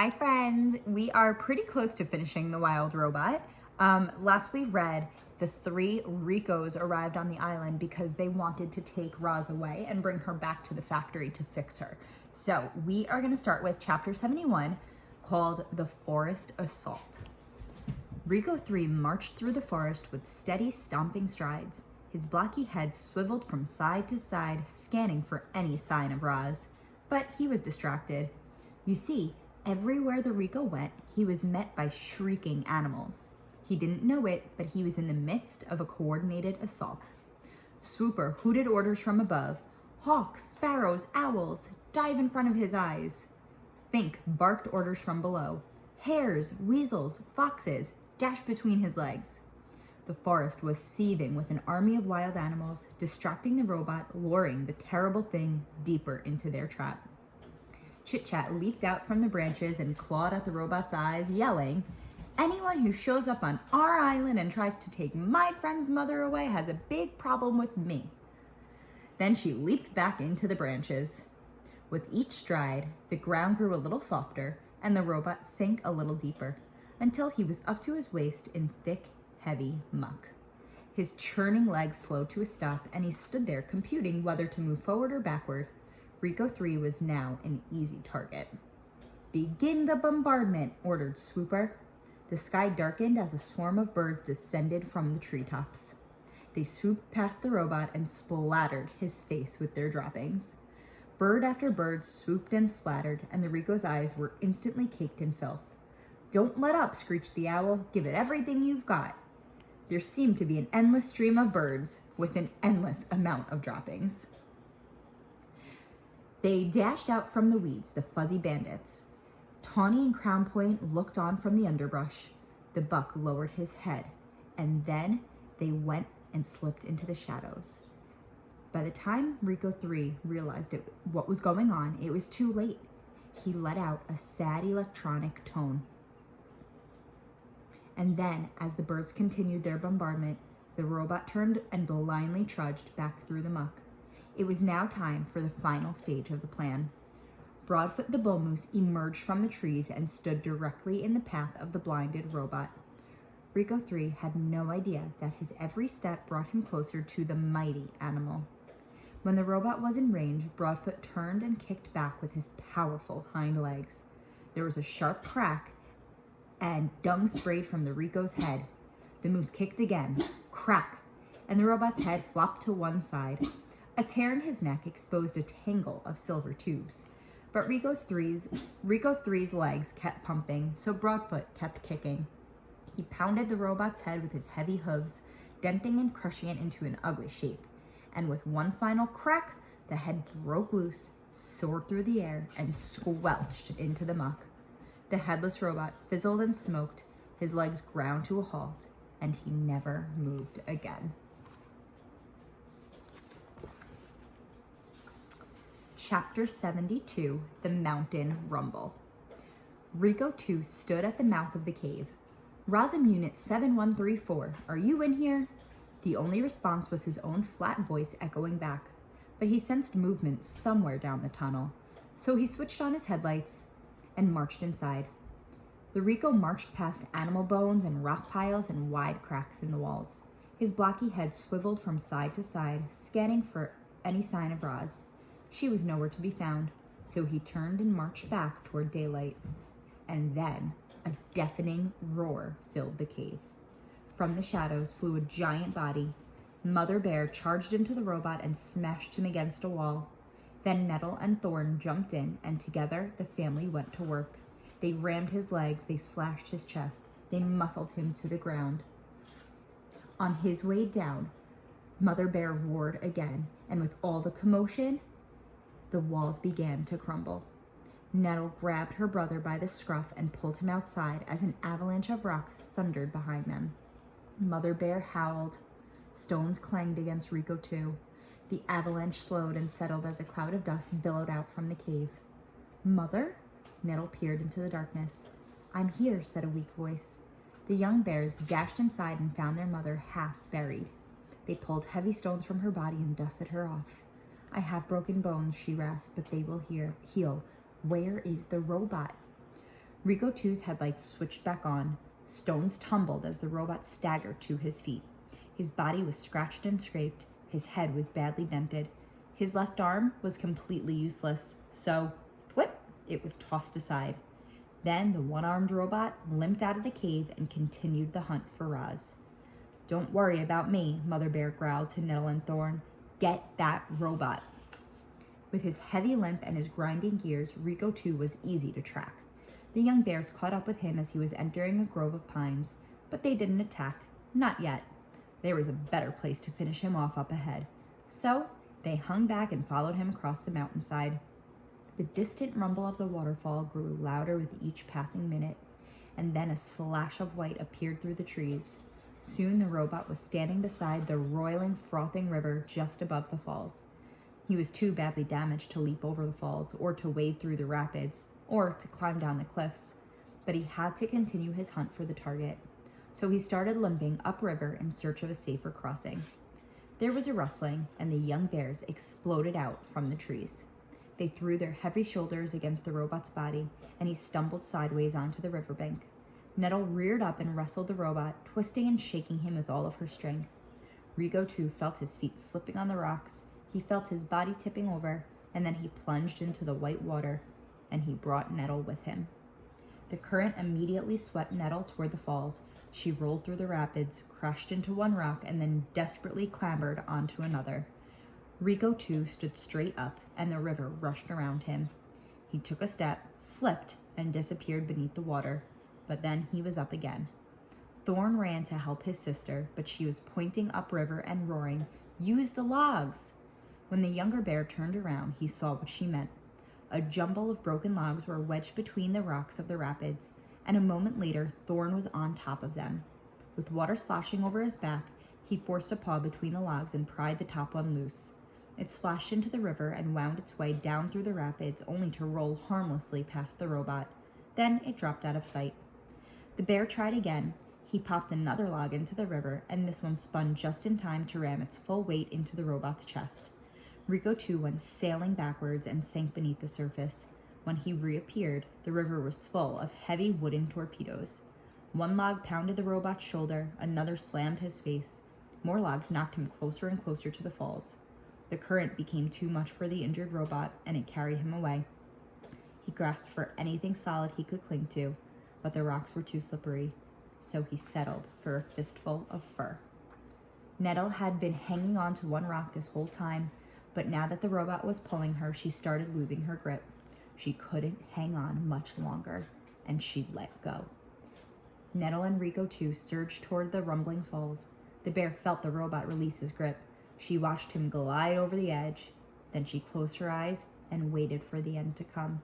Hi friends, we are pretty close to finishing The Wild Robot. Last we read, the three Ricos arrived on the island because they wanted to take Roz away and bring her back to the factory to fix her. So we are going to start with chapter 71 called The Forest Assault. Rico 3 marched through the forest with steady stomping strides. His blocky head swiveled from side to side, scanning for any sign of Roz. But he was distracted. You see, everywhere the Rico went, he was met by shrieking animals. He didn't know it, but he was in the midst of a coordinated assault. Swooper hooted orders from above. Hawks, sparrows, owls, dive in front of his eyes. Fink barked orders from below. Hares, weasels, foxes dashed between his legs. The forest was seething with an army of wild animals, distracting the robot, luring the terrible thing deeper into their trap. Chit-Chat leaped out from the branches and clawed at the robot's eyes, yelling, "Anyone who shows up on our island and tries to take my friend's mother away has a big problem with me." Then she leaped back into the branches. With each stride, the ground grew a little softer and the robot sank a little deeper until he was up to his waist in thick, heavy muck. His churning legs slowed to a stop and he stood there computing whether to move forward or backward. Rico 3 was now an easy target. "Begin the bombardment," ordered Swooper. The sky darkened as a swarm of birds descended from the treetops. They swooped past the robot and splattered his face with their droppings. Bird after bird swooped and splattered, and the Rico's eyes were instantly caked in filth. "Don't let up," screeched the owl. "Give it everything you've got." There seemed to be an endless stream of birds with an endless amount of droppings. They dashed out from the weeds, the fuzzy bandits. Tawny and Crown Point looked on from the underbrush. The buck lowered his head, and then they went and slipped into the shadows. By the time Rico 3 realized what was going on, it was too late. He let out a sad electronic tone. And then, as the birds continued their bombardment, the robot turned and blindly trudged back through the muck. It was now time for the final stage of the plan. Broadfoot the bull moose emerged from the trees and stood directly in the path of the blinded robot. Rico 3 had no idea that his every step brought him closer to the mighty animal. When the robot was in range, Broadfoot turned and kicked back with his powerful hind legs. There was a sharp crack, and dung sprayed from the Rico's head. The moose kicked again, crack, and the robot's head flopped to one side. A tear in his neck exposed a tangle of silver tubes. But Rico 3's legs kept pumping, so Broadfoot kept kicking. He pounded the robot's head with his heavy hooves, denting and crushing it into an ugly shape. And with one final crack, the head broke loose, soared through the air, and squelched into the muck. The headless robot fizzled and smoked, his legs ground to a halt, and he never moved again. Chapter 72, The Mountain Rumble. Rico 2 stood at the mouth of the cave. "Rosm Unit 7134, are you in here?" The only response was his own flat voice echoing back, but he sensed movement somewhere down the tunnel, so he switched on his headlights and marched inside. The Rico marched past animal bones and rock piles and wide cracks in the walls. His blocky head swiveled from side to side, scanning for any sign of Roz. She was nowhere to be found, so he turned and marched back toward daylight. And then a deafening roar filled the cave. From the shadows flew a giant body. Mother Bear charged into the robot and smashed him against a wall. Then Nettle and Thorn jumped in, and together the family went to work. They rammed his legs, they slashed his chest, they muscled him to the ground. On his way down, Mother Bear roared again, and with all the commotion, the walls began to crumble. Nettle grabbed her brother by the scruff and pulled him outside as an avalanche of rock thundered behind them. Mother Bear howled. Stones clanged against Rico 2. The avalanche slowed and settled as a cloud of dust billowed out from the cave. "Mother?" Nettle peered into the darkness. "I'm here," said a weak voice. The young bears dashed inside and found their mother half buried. They pulled heavy stones from her body and dusted her off. "I have broken bones," she rasped, "but they will heal. Where is the robot?" Rico 2's headlights switched back on. Stones tumbled as the robot staggered to his feet. His body was scratched and scraped. His head was badly dented. His left arm was completely useless, so, thwip, it was tossed aside. Then the one-armed robot limped out of the cave and continued the hunt for Roz. "Don't worry about me," Mother Bear growled to Nettle and Thorn. "Get that robot." With his heavy limp and his grinding gears, Rico 2 was easy to track. The young bears caught up with him as he was entering a grove of pines, but they didn't attack. Not yet. There was a better place to finish him off up ahead. So they hung back and followed him across the mountainside. The distant rumble of the waterfall grew louder with each passing minute, and then a slash of white appeared through the trees. Soon the robot was standing beside the roiling, frothing river just above the falls. He was too badly damaged to leap over the falls, or to wade through the rapids, or to climb down the cliffs, but he had to continue his hunt for the target. So he started limping upriver in search of a safer crossing. There was a rustling, and the young bears exploded out from the trees. They threw their heavy shoulders against the robot's body, and he stumbled sideways onto the riverbank. Nettle reared up and wrestled the robot, twisting and shaking him with all of her strength. Rico 2 felt his feet slipping on the rocks. He felt his body tipping over, and then he plunged into the white water, and he brought Nettle with him. The current immediately swept Nettle toward the falls. She rolled through the rapids, crashed into one rock, and then desperately clambered onto another. Rico 2 stood straight up, and the river rushed around him. He took a step, slipped, and disappeared beneath the water, but then he was up again. Thorn ran to help his sister, but she was pointing upriver and roaring, "Use the logs!" When the younger bear turned around, he saw what she meant. A jumble of broken logs were wedged between the rocks of the rapids, and a moment later, Thorn was on top of them. With water sloshing over his back, he forced a paw between the logs and pried the top one loose. It splashed into the river and wound its way down through the rapids, only to roll harmlessly past the robot. Then it dropped out of sight. The bear tried again. He popped another log into the river, and this one spun just in time to ram its full weight into the robot's chest. Rico 2 went sailing backwards and sank beneath the surface. When he reappeared, the river was full of heavy wooden torpedoes. One log pounded the robot's shoulder, another slammed his face. More logs knocked him closer and closer to the falls. The current became too much for the injured robot, and it carried him away. He grasped for anything solid he could cling to, but the rocks were too slippery, so he settled for a fistful of fur. Nettle had been hanging on to one rock this whole time, but now that the robot was pulling her, she started losing her grip. She couldn't hang on much longer, and she let go. Nettle and Rico 2 surged toward the rumbling falls. The bear felt the robot release his grip. She watched him glide over the edge. Then she closed her eyes and waited for the end to come.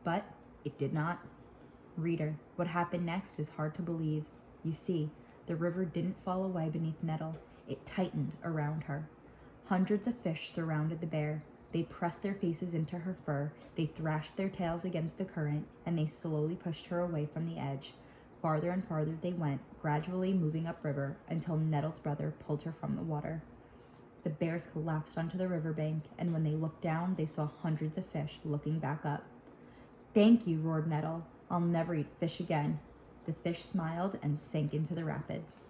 But it did not. Reader, what happened next is hard to believe. You see, the river didn't fall away beneath Nettle. It tightened around her. Hundreds of fish surrounded the bear. They pressed their faces into her fur, they thrashed their tails against the current, and they slowly pushed her away from the edge. Farther and farther they went, gradually moving upriver until Nettle's brother pulled her from the water. The bears collapsed onto the riverbank, and when they looked down, they saw hundreds of fish looking back up. "Thank you," roared Nettle. "I'll never eat fish again." The fish smiled and sank into the rapids.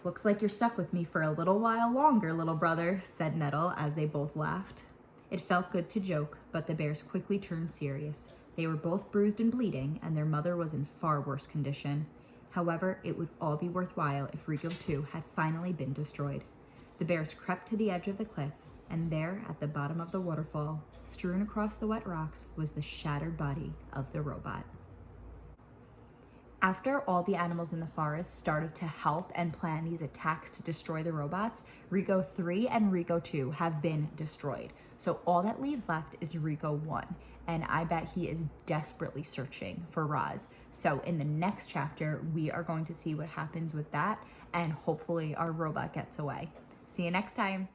"Looks like you're stuck with me for a little while longer, little brother," said Nettle as they both laughed. It felt good to joke, but the bears quickly turned serious. They were both bruised and bleeding, and their mother was in far worse condition. However, it would all be worthwhile if Rico 2 had finally been destroyed. The bears crept to the edge of the cliff, and there, at the bottom of the waterfall, strewn across the wet rocks, was the shattered body of the robot. After all the animals in the forest started to help and plan these attacks to destroy the robots, Rico 3 and Rico 2 have been destroyed. So all that leaves left is Rico 1, and I bet he is desperately searching for Roz. So in the next chapter, we are going to see what happens with that, and hopefully our robot gets away. See you next time.